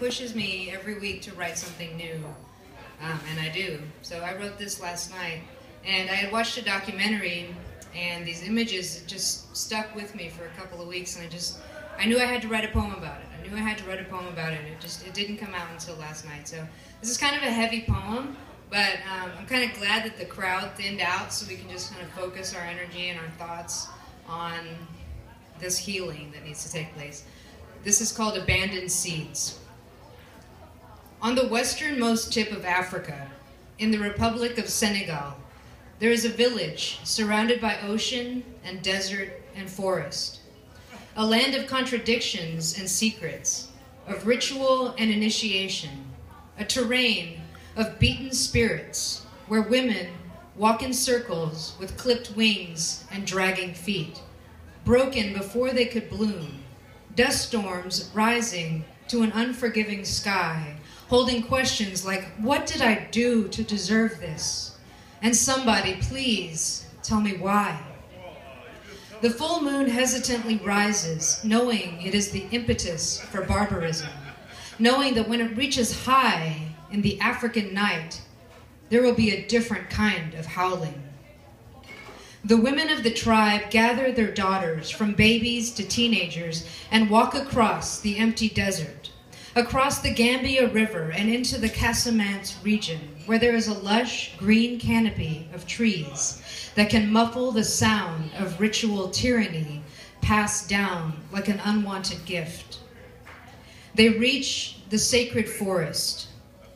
pushes me every week to write something new, and I do. So I wrote this last night, and I had watched a documentary, and these images just stuck with me for a couple of weeks, and I knew I had to write a poem about it. It didn't come out until last night. So this is kind of a heavy poem, but I'm kind of glad that the crowd thinned out so we can just kind of focus our energy and our thoughts on this healing that needs to take place. This is called Abandoned Seeds. On the westernmost tip of Africa, in the Republic of Senegal, there is a village surrounded by ocean and desert and forest. A land of contradictions and secrets, of ritual and initiation, a terrain of beaten spirits where women walk in circles with clipped wings and dragging feet, broken before they could bloom, dust storms rising to an unforgiving sky, holding questions like, what did I do to deserve this? And somebody, please tell me why. The full moon hesitantly rises, knowing it is the impetus for barbarism, knowing that when it reaches high in the African night, there will be a different kind of howling. The women of the tribe gather their daughters, from babies to teenagers, and walk across the empty desert, across the Gambia River and into the Casamance region, where there is a lush green canopy of trees that can muffle the sound of ritual tyranny passed down like an unwanted gift. They reach the sacred forest.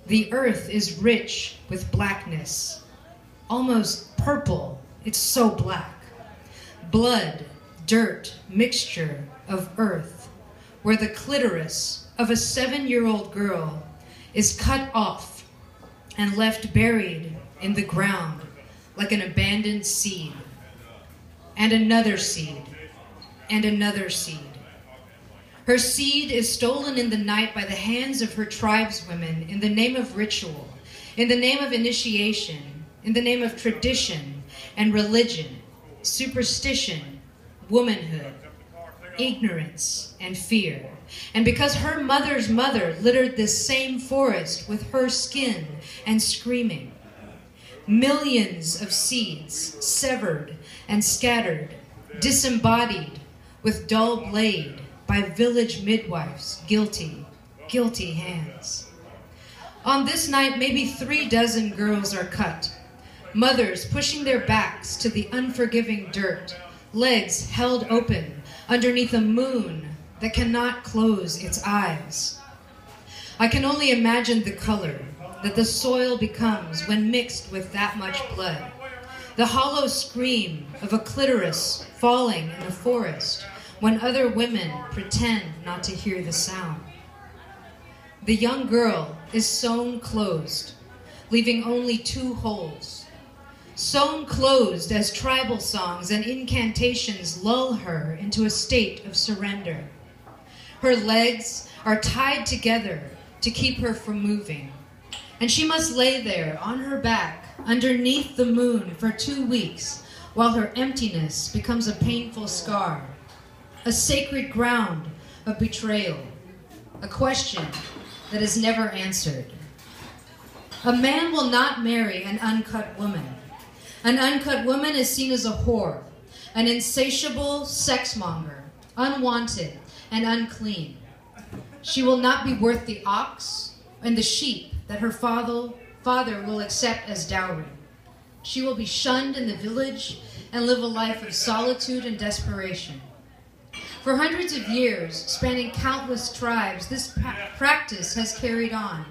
The earth is rich with blackness, almost purple. It's so black. Blood, dirt, mixture of earth, where the clitoris of a 7-year-old girl is cut off and left buried in the ground like an abandoned seed, and another seed, and another seed. Her seed is stolen in the night by the hands of her tribeswomen in the name of ritual, in the name of initiation, in the name of tradition and religion, superstition, womanhood, ignorance, and fear. And because her mother's mother littered this same forest with her skin and screaming, millions of seeds severed and scattered, disembodied with dull blade by village midwives' guilty hands. On this night, maybe 36 girls are cut, mothers pushing their backs to the unforgiving dirt, legs held open underneath a moon that cannot close its eyes. I can only imagine the color that the soil becomes when mixed with that much blood. The hollow scream of a clitoris falling in the forest when other women pretend not to hear the sound. The young girl is sewn closed, leaving only 2 holes. Sewn closed as tribal songs and incantations lull her into a state of surrender. Her legs are tied together to keep her from moving, and she must lay there on her back underneath the moon for 2 weeks while her emptiness becomes a painful scar, a sacred ground of betrayal, a question that is never answered. A man will not marry an uncut woman. An uncut woman is seen as a whore, an insatiable sexmonger, unwanted and unclean. She will not be worth the ox and the sheep that her father will accept as dowry. She will be shunned in the village and live a life of solitude and desperation. For hundreds of years, spanning countless tribes, this practice has carried on,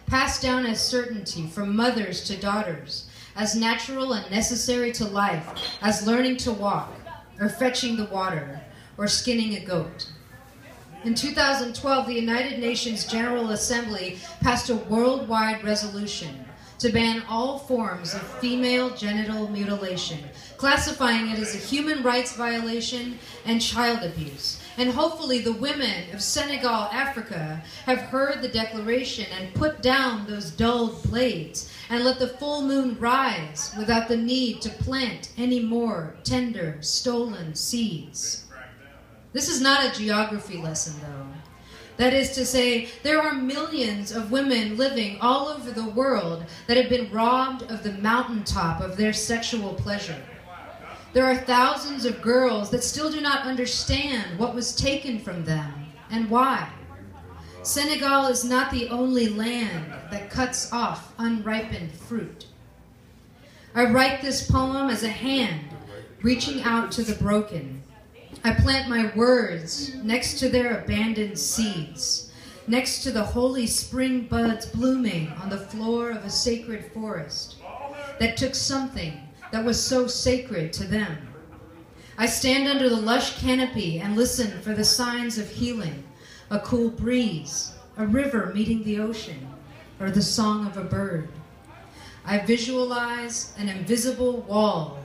passed down as certainty from mothers to daughters, as natural and necessary to life as learning to walk, or fetching the water, or skinning a goat. In 2012, the United Nations General Assembly passed a worldwide resolution to ban all forms of female genital mutilation, classifying it as a human rights violation and child abuse. And hopefully the women of Senegal, Africa, have heard the declaration and put down those dulled blades and let the full moon rise without the need to plant any more tender, stolen seeds. This is not a geography lesson, though. That is to say, there are millions of women living all over the world that have been robbed of the mountaintop of their sexual pleasure. There are thousands of girls that still do not understand what was taken from them and why. Senegal is not the only land that cuts off unripened fruit. I write this poem as a hand reaching out to the broken. I plant my words next to their abandoned seeds, next to the holy spring buds blooming on the floor of a sacred forest that took something that was so sacred to them. I stand under the lush canopy and listen for the signs of healing, a cool breeze, a river meeting the ocean, or the song of a bird. I visualize an invisible wall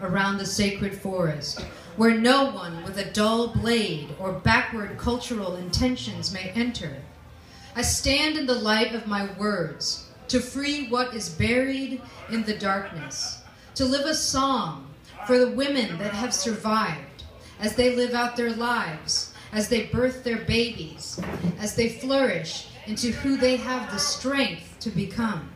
around the sacred forest, where no one with a dull blade or backward cultural intentions may enter. I stand in the light of my words to free what is buried in the darkness, to live a song for the women that have survived as they live out their lives, as they birth their babies, as they flourish into who they have the strength to become.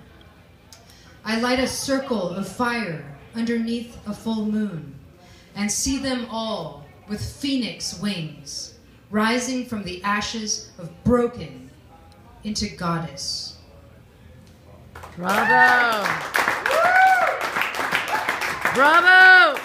I light a circle of fire underneath a full moon and see them all with phoenix wings, rising from the ashes of broken into goddess. Bravo! Bravo!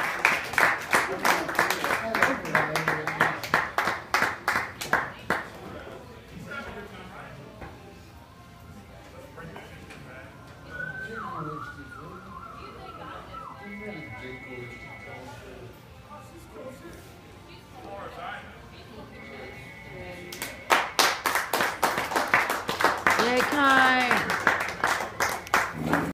Yay, Kai!